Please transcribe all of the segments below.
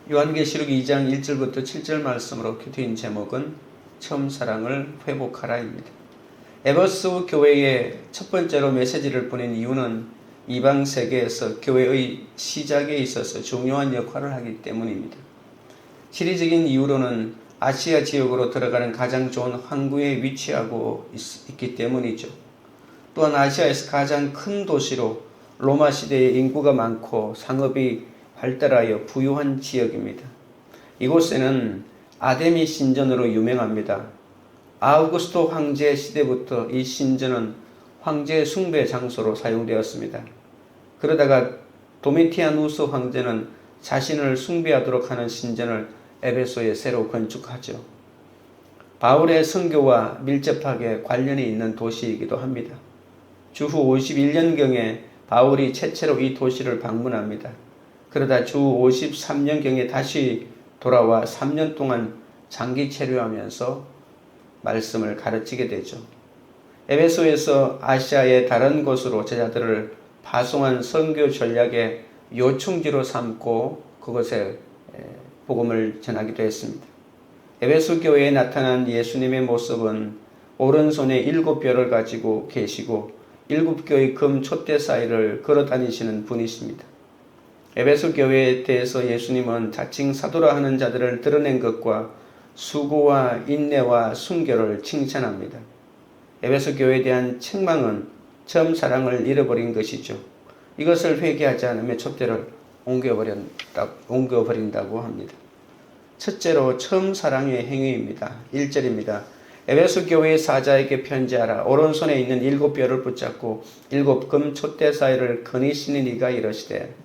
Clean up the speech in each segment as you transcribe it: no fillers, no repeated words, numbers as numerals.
요한계시록 2장 1절부터 7절 말씀으로 큐트인 제목은 처음 사랑을 회복하라입니다. 에베소 교회에 첫 번째로 메시지를 보낸 이유는 이방 세계에서 교회의 시작에 있어서 중요한 역할을 하기 때문입니다. 시리적인 이유로는 아시아 지역으로 들어가는 가장 좋은 항구에 위치하고 있기 때문이죠. 또한 아시아에서 가장 큰 도시로 로마 시대에 인구가 많고 상업이 발달하여 부유한 지역입니다. 이곳에는 아데미 신전으로 유명합니다. 아우구스토 황제 시대부터 이 신전은 황제 숭배 장소로 사용되었습니다. 그러다가 도미티아누스 황제는 자신을 숭배하도록 하는 신전을 에베소에 새로 건축하죠. 바울의 선교와 밀접하게 관련이 있는 도시이기도 합니다. 주후 51년경에 바울이 최초로 이 도시를 방문합니다. 그러다 주 53년경에 다시 돌아와 3년 동안 장기 체류하면서 말씀을 가르치게 되죠. 에베소에서 아시아의 다른 곳으로 제자들을 파송한 선교 전략의 요충지로 삼고 그곳에 복음을 전하기도 했습니다. 에베소 교회에 나타난 예수님의 모습은 오른손에 7뼈를 가지고 계시고 7개의 금 촛대 사이를 걸어 다니시는 분이십니다. 에베소 교회에 대해서 예수님은 자칭 사도라 하는 자들을 드러낸 것과 수고와 인내와 순결을 칭찬합니다. 에베소 교회에 대한 책망은 처음 사랑을 잃어버린 것이죠. 이것을 회개하지 않으면 촛대를 옮겨버린다고 합니다. 첫째로 처음 사랑의 행위입니다. 1절입니다. 에베소 교회의 사자에게 편지하라. 오른손에 있는 7뼈를 붙잡고 7금 촛대 사이를 거니시니 네가 이러시되.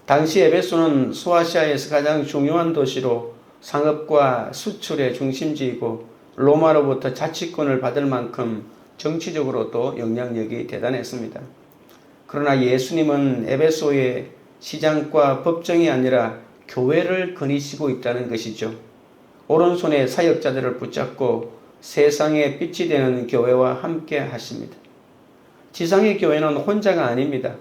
당시 에베소는 소아시아에서 가장 중요한 도시로 상업과 수출의 중심지이고 로마로부터 자치권을 받을 만큼 정치적으로도 영향력이 대단했습니다. 그러나 예수님은 에베소의 시장과 법정이 아니라 교회를 거니시고 있다는 것이죠. 오른손에 사역자들을 붙잡고 세상의 빛이 되는 교회와 함께 하십니다. 지상의 교회는 혼자가 아닙니다.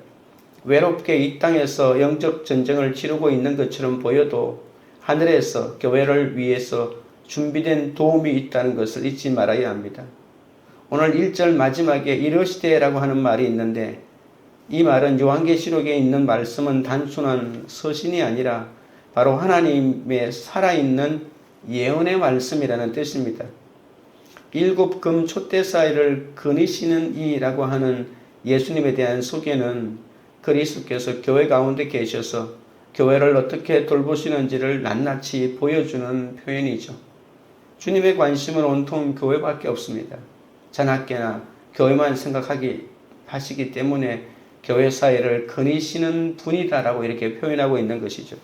외롭게 이 땅에서 영적 전쟁을 치르고 있는 것처럼 보여도 하늘에서 교회를 위해서 준비된 도움이 있다는 것을 잊지 말아야 합니다. 오늘 1절 마지막에 이르시되라고 하는 말이 있는데 이 말은 요한계시록에 있는 말씀은 단순한 서신이 아니라 바로 하나님의 살아있는 예언의 말씀이라는 뜻입니다. 7금 촛대 사이를 거니시는 이라고 하는 예수님에 대한 소개는 그리스도께서 교회 가운데 계셔서 교회를 어떻게 돌보시는지를 낱낱이 보여주는 표현이죠. 주님의 관심은 온통 교회밖에 없습니다. 자나깨나 교회만 하시기 때문에 교회 사이를 거니시는 분이다라고 이렇게 표현하고 있는 것이죠.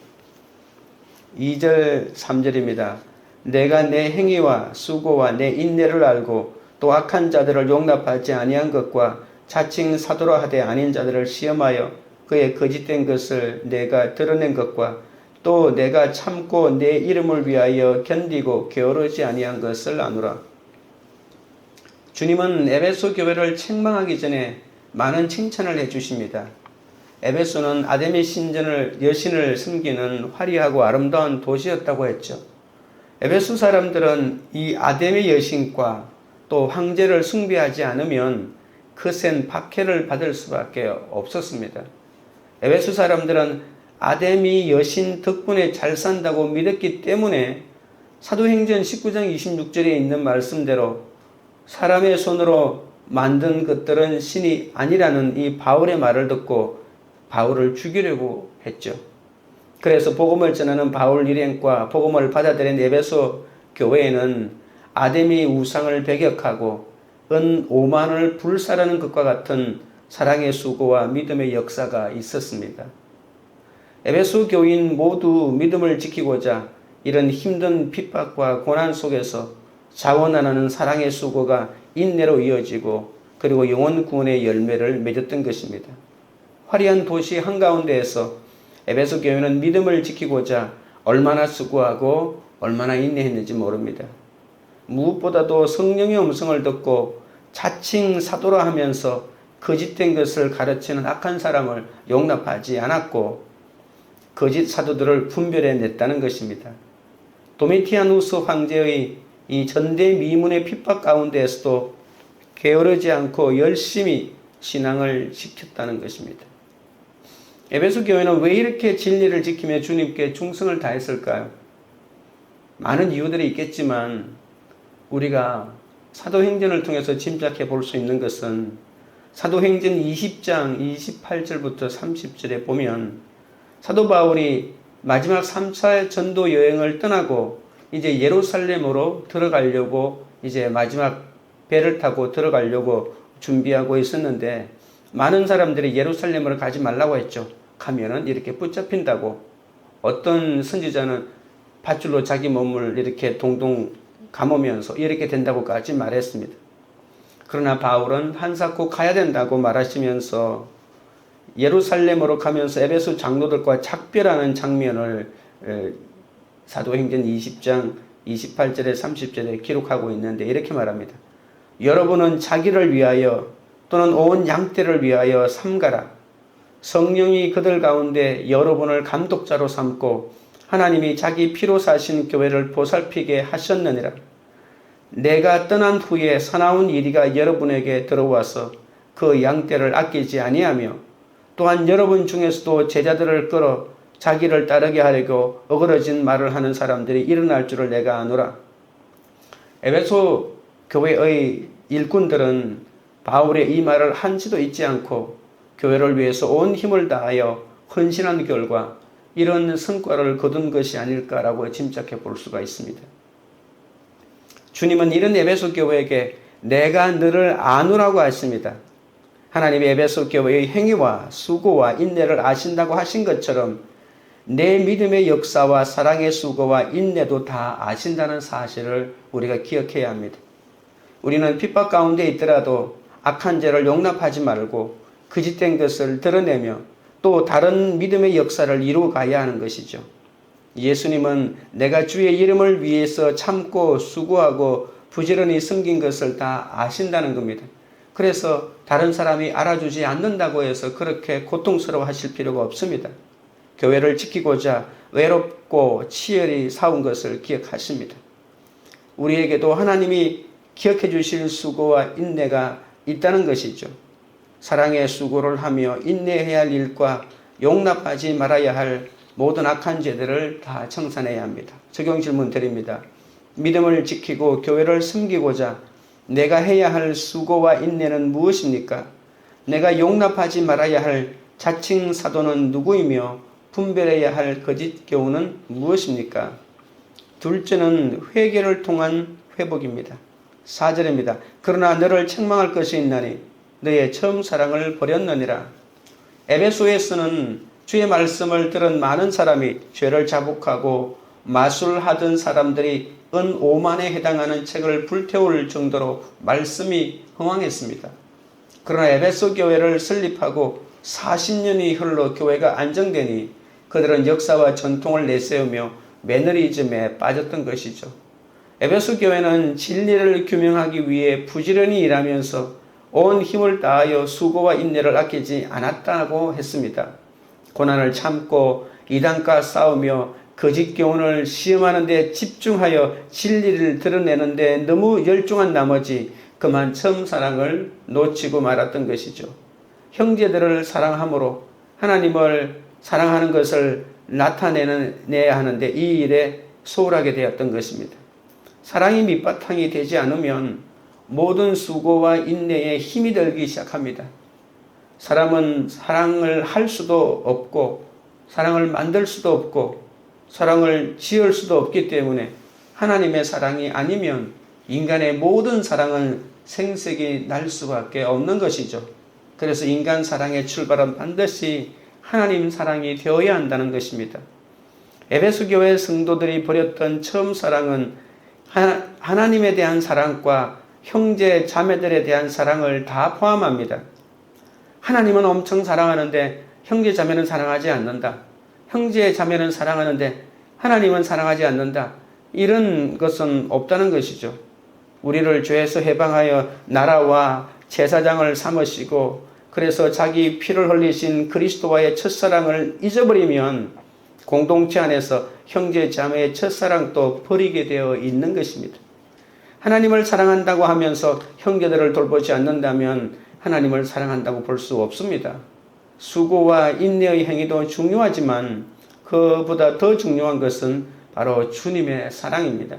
2절 3절입니다. 내가 내 행위와 수고와 내 인내를 알고 또 악한 자들을 용납하지 아니한 것과 자칭 사도라 하되 아닌 자들을 시험하여 그의 거짓된 것을 내가 드러낸 것과 또 내가 참고 내 이름을 위하여 견디고 게으르지 아니한 것을 아노라. 주님은 에베소 교회를 책망하기 전에 많은 칭찬을 해주십니다. 에베소는 아데미 여신을 섬기는 화려하고 아름다운 도시였다고 했죠. 에베소 사람들은 이 아데미 여신과 또 황제를 숭배하지 않으면 거센 박해를 받을 수밖에 없었습니다. 에베소 사람들은 아데미 여신 덕분에 잘 산다고 믿었기 때문에 사도행전 19장 26절에 있는 말씀대로 사람의 손으로 만든 것들은 신이 아니라는 이 바울의 말을 듣고 바울을 죽이려고 했죠. 그래서 복음을 전하는 바울 일행과 복음을 받아들인 에베소 교회에는 아데미 우상을 배격하고 은 5만을 불사르는 것과 같은 사랑의 수고와 믿음의 역사가 있었습니다. 에베소 교인 모두 믿음을 지키고자 이런 힘든 핍박과 고난 속에서 자원하는 사랑의 수고가 인내로 이어지고 그리고 영혼 구원의 열매를 맺었던 것입니다. 화려한 도시 한가운데에서 에베소 교회는 믿음을 지키고자 얼마나 수고하고 얼마나 인내했는지 모릅니다. 무엇보다도 성령의 음성을 듣고 자칭 사도라 하면서 거짓된 것을 가르치는 악한 사람을 용납하지 않았고 거짓 사도들을 분별해냈다는 것입니다. 도미티아누스 황제의 이 전대미문의 핍박 가운데에서도 게으르지 않고 열심히 신앙을 지켰다는 것입니다. 에베소 교회는 왜 이렇게 진리를 지키며 주님께 충성을 다했을까요? 많은 이유들이 있겠지만 우리가 사도행전을 통해서 짐작해 볼 수 있는 것은 사도행전 20장 28절부터 30절에 보면 사도 바울이 마지막 3차 전도 여행을 떠나고 이제 예루살렘으로 들어가려고 이제 마지막 배를 타고 들어가려고 준비하고 있었는데 많은 사람들이 예루살렘으로 가지 말라고 했죠. 가면은 이렇게 붙잡힌다고. 어떤 선지자는 밧줄로 자기 몸을 이렇게 동동 감으면서 이렇게 된다고까지 말했습니다. 그러나 바울은 한사코 가야 된다고 말하시면서 예루살렘으로 가면서 에베소 장로들과 작별하는 장면을 사도행전 20장 28절에 30절에 기록하고 있는데 이렇게 말합니다. 여러분은 자기를 위하여 또는 온 양떼를 위하여 삼가라. 성령이 그들 가운데 여러분을 감독자로 삼고 하나님이 자기 피로 사신 교회를 보살피게 하셨느니라. 내가 떠난 후에 사나운 이리가 여러분에게 들어와서 그 양떼를 아끼지 아니하며 또한 여러분 중에서도 제자들을 끌어 자기를 따르게 하려고 어그러진 말을 하는 사람들이 일어날 줄을 내가 아노라. 에베소 교회의 일꾼들은 바울의 이 말을 한치도 잊지 않고 교회를 위해서 온 힘을 다하여 헌신한 결과 이런 성과를 거둔 것이 아닐까라고 짐작해 볼 수가 있습니다. 주님은 이런 에베소 교회에게 내가 너를 아노라고 하십니다. 하나님의 에베소 교회의 행위와 수고와 인내를 아신다고 하신 것처럼 내 믿음의 역사와 사랑의 수고와 인내도 다 아신다는 사실을 우리가 기억해야 합니다. 우리는 핍박 가운데 있더라도 악한 죄를 용납하지 말고 거짓된 것을 드러내며 또 다른 믿음의 역사를 이루어가야 하는 것이죠. 예수님은 내가 주의 이름을 위해서 참고 수고하고 부지런히 섬긴 것을 다 아신다는 겁니다. 그래서 다른 사람이 알아주지 않는다고 해서 그렇게 고통스러워 하실 필요가 없습니다. 교회를 지키고자 외롭고 치열히 싸운 것을 기억하십니다. 우리에게도 하나님이 기억해 주실 수고와 인내가 있다는 것이죠. 사랑의 수고를 하며 인내해야 할 일과 용납하지 말아야 할 모든 악한 죄들을 다 청산해야 합니다. 적용 질문 드립니다. 믿음을 지키고 교회를 섬기고자 내가 해야 할 수고와 인내는 무엇입니까? 내가 용납하지 말아야 할 자칭 사도는 누구이며 분별해야 할 거짓 교훈은 무엇입니까? 둘째는 회개를 통한 회복입니다. 4절입니다. 그러나 너를 책망할 것이 있나니 너의 처음 사랑을 버렸느니라. 에베소에서는 주의 말씀을 들은 많은 사람이 죄를 자복하고 마술하던 사람들이 은 5만에 해당하는 책을 불태울 정도로 말씀이 흥황했습니다. 그러나 에베소 교회를 설립하고 40년이 흘러 교회가 안정되니 그들은 역사와 전통을 내세우며 매너리즘에 빠졌던 것이죠. 에베소 교회는 진리를 규명하기 위해 부지런히 일하면서 온 힘을 다하여 수고와 인내를 아끼지 않았다고 했습니다. 고난을 참고 이단과 싸우며 거짓 교훈을 시험하는 데 집중하여 진리를 드러내는 데 너무 열중한 나머지 그만 처음 사랑을 놓치고 말았던 것이죠. 형제들을 사랑함으로 하나님을 사랑하는 것을 나타내야 하는데 이 일에 소홀하게 되었던 것입니다. 사랑이 밑바탕이 되지 않으면 모든 수고와 인내에 힘이 들기 시작합니다. 사람은 사랑을 할 수도 없고 사랑을 만들 수도 없고 사랑을 지을 수도 없기 때문에 하나님의 사랑이 아니면 인간의 모든 사랑은 생색이 날 수밖에 없는 것이죠. 그래서 인간 사랑의 출발은 반드시 하나님 사랑이 되어야 한다는 것입니다. 에베소 교회 성도들이 버렸던 처음 사랑은 하나님에 대한 사랑과 형제 자매들에 대한 사랑을 다 포함합니다. 하나님은 엄청 사랑하는데 형제 자매는 사랑하지 않는다. 형제 자매는 사랑하는데 하나님은 사랑하지 않는다. 이런 것은 없다는 것이죠. 우리를 죄에서 해방하여 나라와 제사장을 삼으시고 그래서 자기 피를 흘리신 그리스도와의 첫사랑을 잊어버리면 공동체 안에서 형제 자매의 첫사랑도 버리게 되어 있는 것입니다. 하나님을 사랑한다고 하면서 형제들을 돌보지 않는다면 하나님을 사랑한다고 볼 수 없습니다. 수고와 인내의 행위도 중요하지만 그보다 더 중요한 것은 바로 주님의 사랑입니다.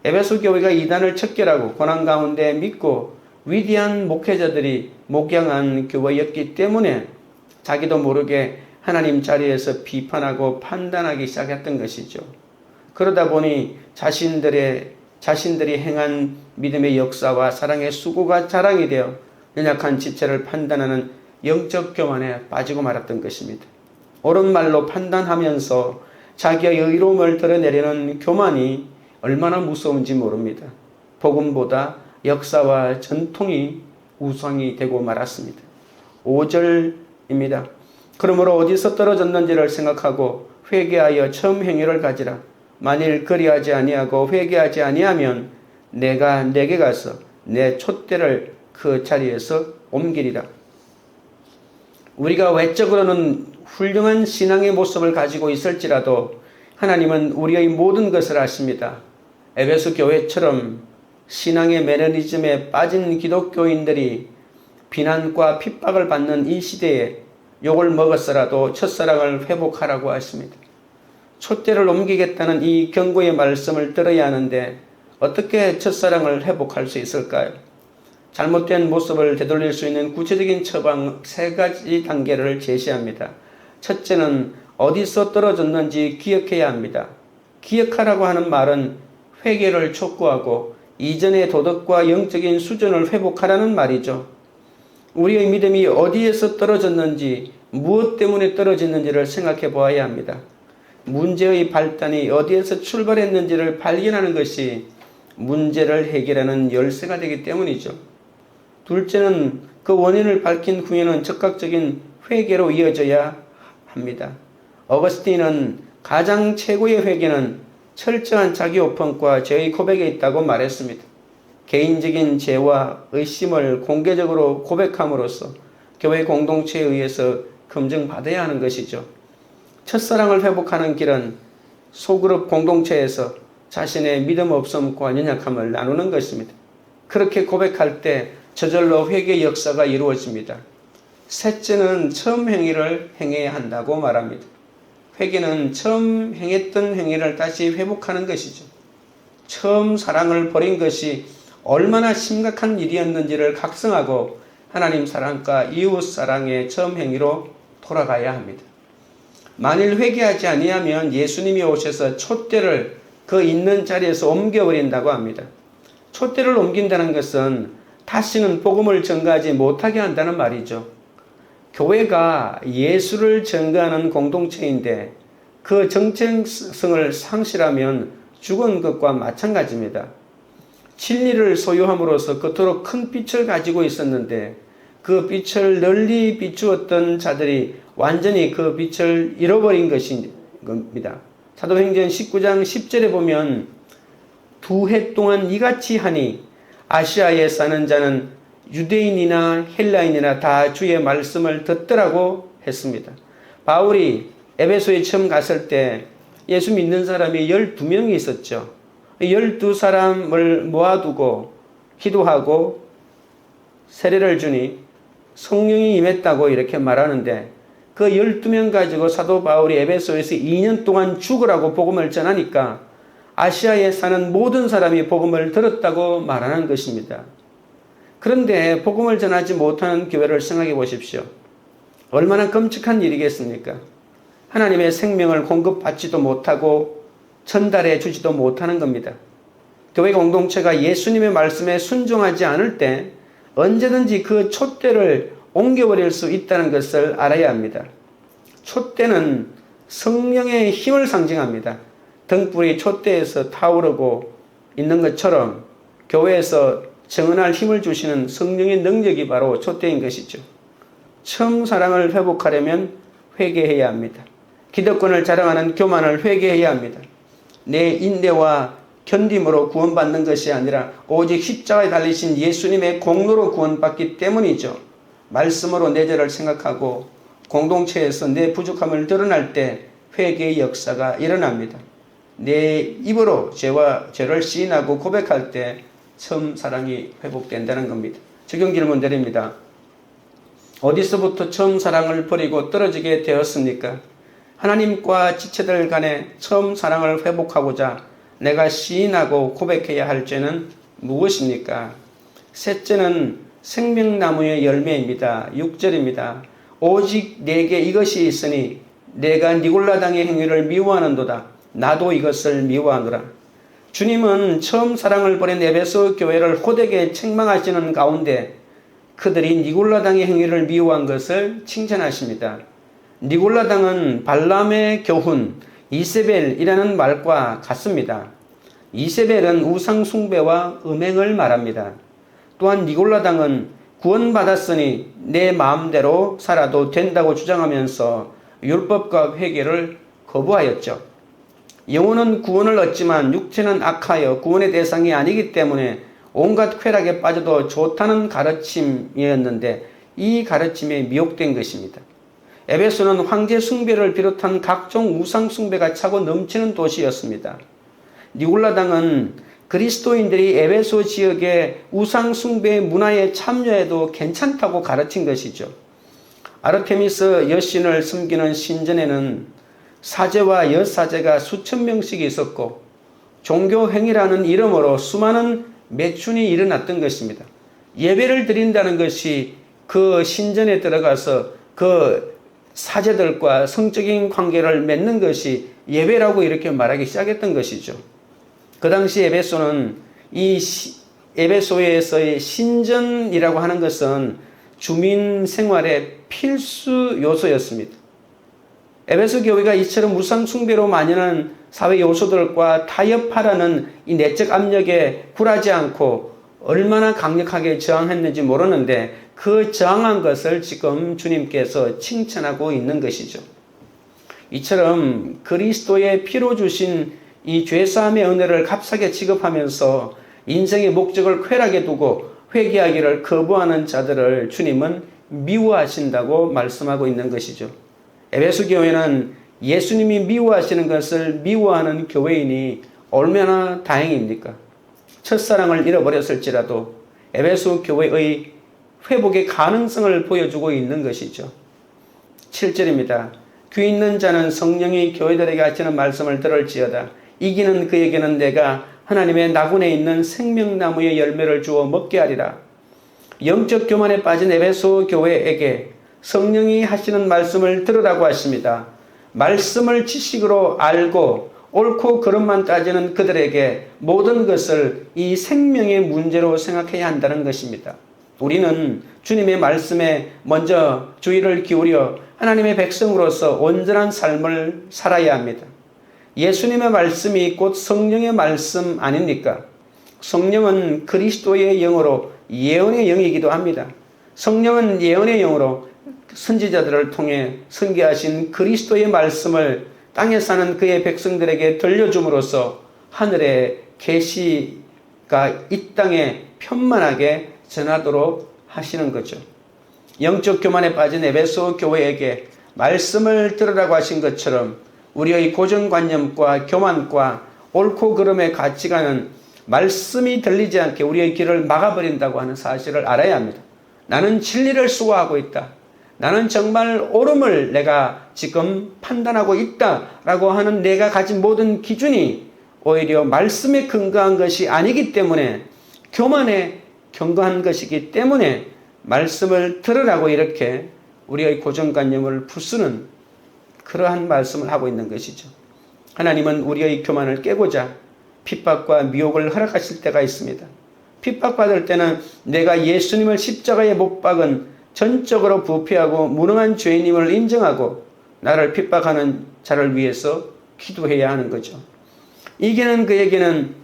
에베소 교회가 이단을 척결하고 고난 가운데 믿고 위대한 목회자들이 목양한 교회였기 때문에 자기도 모르게 하나님 자리에서 비판하고 판단하기 시작했던 것이죠. 그러다 보니 자신들이 행한 믿음의 역사와 사랑의 수고가 자랑이 되어 연약한 지체를 판단하는 영적 교만에 빠지고 말았던 것입니다. 옳은 말로 판단하면서 자기의 의로움을 드러내려는 교만이 얼마나 무서운지 모릅니다. 복음보다 역사와 전통이 우상이 되고 말았습니다. 5절입니다. 그러므로 어디서 떨어졌는지를 생각하고 회개하여 처음 행위를 가지라. 만일 그리하지 아니하고 회개하지 아니하면 내가 내게 가서 내 촛대를 그 자리에서 옮기리라. 우리가 외적으로는 훌륭한 신앙의 모습을 가지고 있을지라도 하나님은 우리의 모든 것을 아십니다. 에베소 교회처럼 신앙의 매너리즘에 빠진 기독교인들이 비난과 핍박을 받는 이 시대에 욕을 먹었으라도 첫사랑을 회복하라고 하십니다. 촛대를 옮기겠다는 이 경고의 말씀을 들어야 하는데 어떻게 첫사랑을 회복할 수 있을까요? 잘못된 모습을 되돌릴 수 있는 구체적인 처방 3가지 단계를 제시합니다. 첫째는 어디서 떨어졌는지 기억해야 합니다. 기억하라고 하는 말은 회개를 촉구하고 이전의 도덕과 영적인 수준을 회복하라는 말이죠. 우리의 믿음이 어디에서 떨어졌는지, 무엇 때문에 떨어졌는지를 생각해 보아야 합니다. 문제의 발단이 어디에서 출발했는지를 발견하는 것이 문제를 해결하는 열쇠가 되기 때문이죠. 둘째는 그 원인을 밝힌 후에는 적극적인 회개로 이어져야 합니다. 어거스틴은 가장 최고의 회개는 철저한 자기 오픈과 죄의 고백에 있다고 말했습니다. 개인적인 죄와 의심을 공개적으로 고백함으로써 교회 공동체에 의해서 검증받아야 하는 것이죠. 첫사랑을 회복하는 길은 소그룹 공동체에서 자신의 믿음 없음과 연약함을 나누는 것입니다. 그렇게 고백할 때 저절로 회개 역사가 이루어집니다. 셋째는 처음 행위를 행해야 한다고 말합니다. 회개는 처음 행했던 행위를 다시 회복하는 것이죠. 처음 사랑을 버린 것이 얼마나 심각한 일이었는지를 각성하고 하나님 사랑과 이웃 사랑의 처음 행위로 돌아가야 합니다. 만일 회개하지 아니하면 예수님이 오셔서 촛대를 그 있는 자리에서 옮겨버린다고 합니다. 촛대를 옮긴다는 것은 다시는 복음을 전가하지 못하게 한다는 말이죠. 교회가 예수를 전가하는 공동체인데 그 정체성을 상실하면 죽은 것과 마찬가지입니다. 진리를 소유함으로써 그토록 큰 빛을 가지고 있었는데 그 빛을 널리 비추었던 자들이 완전히 그 빛을 잃어버린 것인 겁니다. 사도행전 19장 10절에 보면 2해 동안 이같이 하니 아시아에 사는 자는 유대인이나 헬라인이나 다 주의 말씀을 듣더라고 했습니다. 바울이 에베소에 처음 갔을 때 예수 믿는 사람이 12명이 있었죠. 12사람을 모아두고 기도하고 세례를 주니 성령이 임했다고 이렇게 말하는데 그 12명 가지고 사도 바울이 에베소에서 2년 동안 죽으라고 복음을 전하니까 아시아에 사는 모든 사람이 복음을 들었다고 말하는 것입니다. 그런데 복음을 전하지 못하는 교회를 생각해 보십시오. 얼마나 끔찍한 일이겠습니까? 하나님의 생명을 공급받지도 못하고 전달해 주지도 못하는 겁니다. 교회 공동체가 예수님의 말씀에 순종하지 않을 때 언제든지 그 촛대를 옮겨버릴 수 있다는 것을 알아야 합니다. 촛대는 성령의 힘을 상징합니다. 등불이 촛대에서 타오르고 있는 것처럼 교회에서 정언할 힘을 주시는 성령의 능력이 바로 촛대인 것이죠. 처음 사랑을 회복하려면 회개해야 합니다. 기득권을 자랑하는 교만을 회개해야 합니다. 내 인내와 견딤으로 구원받는 것이 아니라 오직 십자가에 달리신 예수님의 공로로 구원받기 때문이죠. 말씀으로 내 죄를 생각하고 공동체에서 내 부족함을 드러날 때 회개의 역사가 일어납니다. 내 입으로 죄를 시인하고 고백할 때 처음 사랑이 회복된다는 겁니다. 적용 질문 드립니다. 어디서부터 처음 사랑을 버리고 떨어지게 되었습니까? 하나님과 지체들 간에 처음 사랑을 회복하고자 내가 시인하고 고백해야 할 죄는 무엇입니까? 셋째는 생명나무의 열매입니다. 6절입니다. 오직 내게 이것이 있으니 내가 니골라당의 행위를 미워하는도다. 나도 이것을 미워하노라. 주님은 처음 사랑을 버린 에베소 교회를 호되게 책망하시는 가운데 그들이 니골라당의 행위를 미워한 것을 칭찬하십니다. 니골라당은 발람의 교훈, 이세벨이라는 말과 같습니다. 이세벨은 우상 숭배와 음행을 말합니다. 또한 니골라당은 구원받았으니 내 마음대로 살아도 된다고 주장하면서 율법과 회개를 거부하였죠. 영혼은 구원을 얻지만 육체는 악하여 구원의 대상이 아니기 때문에 온갖 쾌락에 빠져도 좋다는 가르침이었는데 이 가르침에 미혹된 것입니다. 에베소는 황제 숭배를 비롯한 각종 우상 숭배가 차고 넘치는 도시였습니다. 니골라당은 그리스도인들이 에베소 지역의 우상 숭배 문화에 참여해도 괜찮다고 가르친 것이죠. 아르테미스 여신을 섬기는 신전에는 사제와 여사제가 수천 명씩 있었고 종교행위라는 이름으로 수많은 매춘이 일어났던 것입니다. 예배를 드린다는 것이 그 신전에 들어가서 그 사제들과 성적인 관계를 맺는 것이 예배라고 이렇게 말하기 시작했던 것이죠. 그 당시 에베소는 에베소에서의 신전이라고 하는 것은 주민 생활의 필수 요소였습니다. 에베소 교회가 이처럼 우상 숭배로 만연한 사회 요소들과 타협하라는 이 내적 압력에 굴하지 않고 얼마나 강력하게 저항했는지 모르는데 그 저항한 것을 지금 주님께서 칭찬하고 있는 것이죠. 이처럼 그리스도의 피로 주신 이 죄사함의 은혜를 값싸게 취급하면서 인생의 목적을 쾌락에 두고 회개하기를 거부하는 자들을 주님은 미워하신다고 말씀하고 있는 것이죠. 에베소 교회는 예수님이 미워하시는 것을 미워하는 교회이니 얼마나 다행입니까? 첫사랑을 잃어버렸을지라도 에베소 교회의 회복의 가능성을 보여주고 있는 것이죠. 7절입니다. 귀 있는 자는 성령이 교회들에게 하시는 말씀을 들을지어다. 이기는 그에게는 내가 하나님의 나군에 있는 생명나무의 열매를 주어 먹게 하리라. 영적 교만에 빠진 에베소 교회에게 성령이 하시는 말씀을 들으라고 하십니다. 말씀을 지식으로 알고 옳고 그름만 따지는 그들에게 모든 것을 이 생명의 문제로 생각해야 한다는 것입니다. 우리는 주님의 말씀에 먼저 주의를 기울여 하나님의 백성으로서 온전한 삶을 살아야 합니다. 예수님의 말씀이 곧 성령의 말씀 아닙니까? 성령은 그리스도의 영으로 예언의 영이기도 합니다. 성령은 예언의 영으로 선지자들을 통해 선계하신 그리스도의 말씀을 땅에 사는 그의 백성들에게 들려줌으로써 하늘의 계시가 이 땅에 편만하게 전하도록 하시는 거죠. 영적 교만에 빠진 에베소 교회에게 말씀을 들으라고 하신 것처럼 우리의 고정관념과 교만과 옳고 그름의 가치관은 말씀이 들리지 않게 우리의 길을 막아버린다고 하는 사실을 알아야 합니다. 나는 진리를 수호하고 있다. 나는 정말 옳음을 내가 지금 판단하고 있다라고 하는 내가 가진 모든 기준이 오히려 말씀에 근거한 것이 아니기 때문에 교만에 경거한 것이기 때문에 말씀을 들으라고 이렇게 우리의 고정관념을 부수는 그러한 말씀을 하고 있는 것이죠. 하나님은 우리의 교만을 깨고자 핍박과 미혹을 허락하실 때가 있습니다. 핍박받을 때는 내가 예수님을 십자가에 못 박은 전적으로 부패하고 무능한 죄인임을 인정하고 나를 핍박하는 자를 위해서 기도해야 하는 거죠. 이기는 그에게는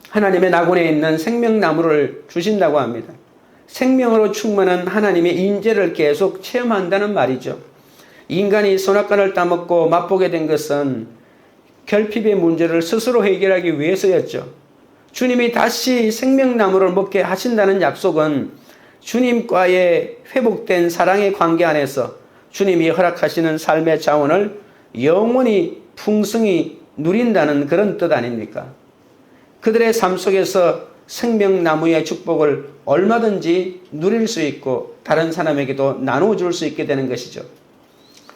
하나님의 나군에 있는 생명나무를 주신다고 합니다. 생명으로 충만한 하나님의 인재를 계속 체험한다는 말이죠. 인간이 선악과를 따먹고 맛보게 된 것은 결핍의 문제를 스스로 해결하기 위해서였죠. 주님이 다시 생명나무를 먹게 하신다는 약속은 주님과의 회복된 사랑의 관계 안에서 주님이 허락하시는 삶의 자원을 영원히 풍성히 누린다는 그런 뜻 아닙니까? 그들의 삶 속에서 생명나무의 축복을 얼마든지 누릴 수 있고 다른 사람에게도 나눠줄 수 있게 되는 것이죠.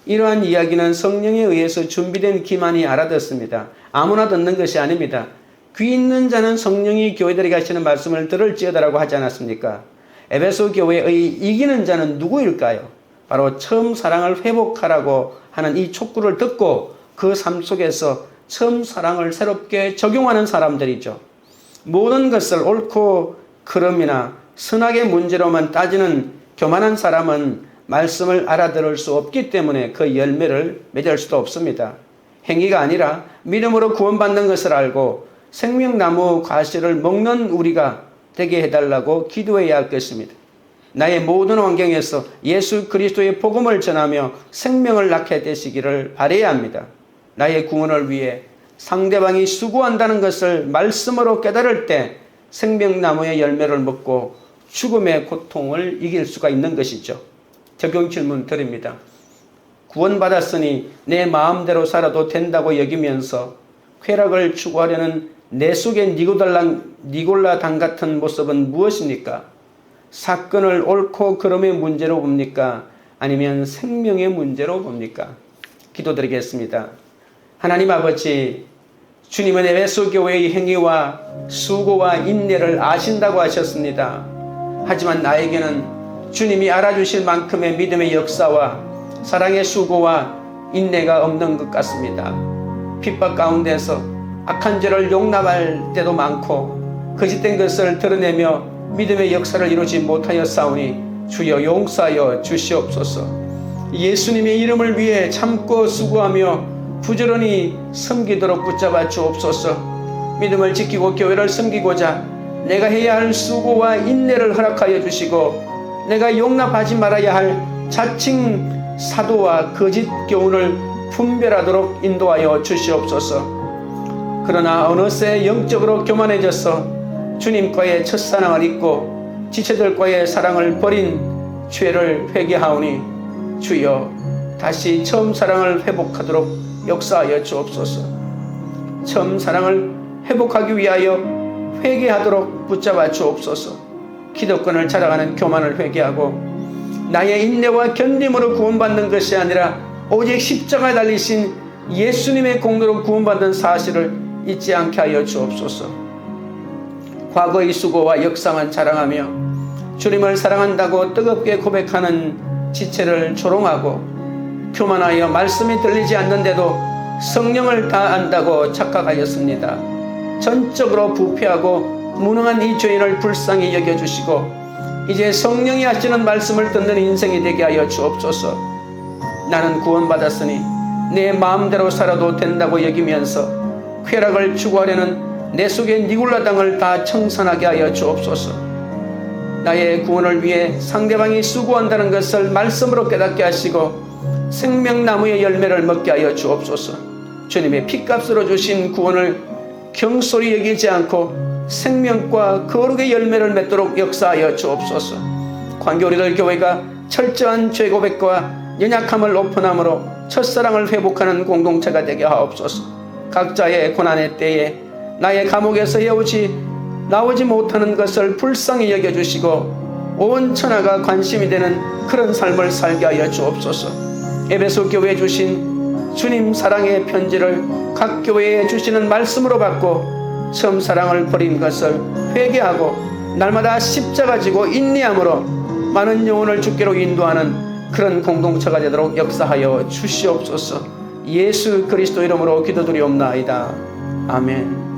이러한 이야기는 성령에 의해서 준비된 기만이 알아듣습니다. 아무나 듣는 것이 아닙니다. 귀 있는 자는 성령이 교회들에게 하시는 말씀을 들을지어다라고 하지 않았습니까? 에베소 교회의 이기는 자는 누구일까요? 바로 처음 사랑을 회복하라고 하는 이 촉구를 듣고 그 삶 속에서 처음 사랑을 새롭게 적용하는 사람들이죠. 모든 것을 옳고 그름이나 선악의 문제로만 따지는 교만한 사람은 말씀을 알아들을 수 없기 때문에 그 열매를 맺을 수도 없습니다. 행위가 아니라 믿음으로 구원받는 것을 알고 생명나무 과실을 먹는 우리가 되게 해달라고 기도해야 할 것입니다. 나의 모든 환경에서 예수 그리스도의 복음을 전하며 생명을 낳게 되시기를 바라야 합니다. 나의 구원을 위해 상대방이 수고한다는 것을 말씀으로 깨달을 때 생명나무의 열매를 먹고 죽음의 고통을 이길 수가 있는 것이죠. 적용 질문 드립니다. 구원받았으니 내 마음대로 살아도 된다고 여기면서 쾌락을 추구하려는 내 속의 니골라당 같은 모습은 무엇입니까? 사건을 옳고 그름의 문제로 봅니까? 아니면 생명의 문제로 봅니까? 기도드리겠습니다. 하나님 아버지, 주님은 에베소 교회의 행위와 수고와 인내를 아신다고 하셨습니다. 하지만 나에게는 주님이 알아주실 만큼의 믿음의 역사와 사랑의 수고와 인내가 없는 것 같습니다. 핍박 가운데서 악한 죄를 용납할 때도 많고 거짓된 것을 드러내며 믿음의 역사를 이루지 못하여 싸우니 주여 용서하여 주시옵소서. 예수님의 이름을 위해 참고 수고하며 부지런히 섬기도록 붙잡아 주옵소서. 믿음을 지키고 교회를 섬기고자 내가 해야 할 수고와 인내를 허락하여 주시고 내가 용납하지 말아야 할 자칭 사도와 거짓 교훈을 분별하도록 인도하여 주시옵소서. 그러나 어느새 영적으로 교만해져서 주님과의 첫사랑을 잊고 지체들과의 사랑을 버린 죄를 회개하오니 주여 다시 처음 사랑을 회복하도록 역사하여 주옵소서. 처음 사랑을 회복하기 위하여 회개하도록 붙잡아 주옵소서. 기득권을 자랑하는 교만을 회개하고 나의 인내와 견딤으로 구원받는 것이 아니라 오직 십자가에 달리신 예수님의 공로로 구원받는 사실을 잊지 않게 하여 주옵소서. 과거의 수고와 역사만 자랑하며 주님을 사랑한다고 뜨겁게 고백하는 지체를 조롱하고 교만하여 말씀이 들리지 않는데도 성령을 다 안다고 착각하였습니다. 전적으로 부패하고 무능한 이 죄인을 불쌍히 여겨주시고 이제 성령이 하시는 말씀을 듣는 인생이 되게 하여 주옵소서. 나는 구원받았으니 내 마음대로 살아도 된다고 여기면서 쾌락을 추구하려는 내 속의 니골라당을 다 청산하게 하여 주옵소서. 나의 구원을 위해 상대방이 수고한다는 것을 말씀으로 깨닫게 하시고 생명나무의 열매를 먹게 하여 주옵소서. 주님의 피값으로 주신 구원을 경솔히 여기지 않고 생명과 거룩의 열매를 맺도록 역사하여 주옵소서. 관교리들 교회가 철저한 죄고백과 연약함을 오픈함으로 첫사랑을 회복하는 공동체가 되게 하옵소서. 각자의 고난의 때에 나의 감옥에서 나오지 못하는 것을 불쌍히 여겨주시고 온 천하가 관심이 되는 그런 삶을 살게 하여 주옵소서. 에베소 교회에 주신 주님 사랑의 편지를 각 교회에 주시는 말씀으로 받고 처음 사랑을 버린 것을 회개하고 날마다 십자가 지고 인내함으로 많은 영혼을 주께로 인도하는 그런 공동체가 되도록 역사하여 주시옵소서. 예수 그리스도 이름으로 기도드리옵나이다. 아멘.